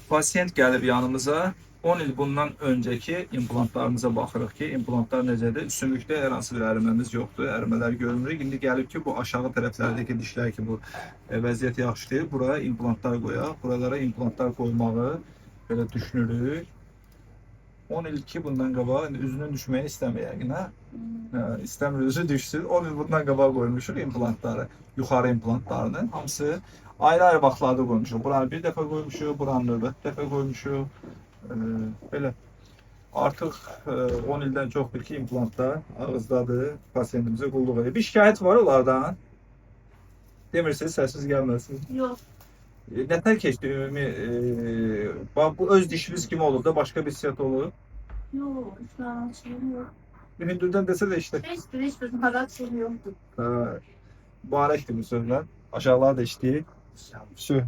Pasiyent gəlib yanımıza. 10 il bundan öncəki implantlarımıza baxırıq ki, implantlar necədir? Sümükdə hər hansı bir əriməmiz yoxdur, ərimələr görmürük. İndi gəlib ki, bu aşağı tərəflərdəki dişlər ki, bu vəziyyət yaxşı deyil. Buraya implantlar qoyaq. Buralara implantlar qoymağı belə düşünürük. 10 il ki, bundan qabaq üzünün düşməyini istəmir yəqin, hə? İstəmir üzü düşsün. 10 il bundan qabaq qoymuşuq implantları, yuxarı implantlarını. Hamısı ayrı-ayrı vaxtlarda qoymuşuq. Buranı bir dəfə qoymuşuq, buranı növbəti dəfə qoymuşuq. Belə artıq 10 ildən çoxdur ki, implantlar ağızdadır, pasiyentimizə qulluq edir. Bir şikayət var onlardan. Demirsiniz, səsiz gəlməsin. Yox. Nətər keçdi ümumi? Bu öz dişiniz kimi olub da, başqa bir hissiyat olub? Yox, şu an şeyim yox. Bir hündürdən desə də işte. Heç bir kadar şeyim yoxdur. Mübarəkdir bu sözlər. Aşağılar da işləyir. Şu.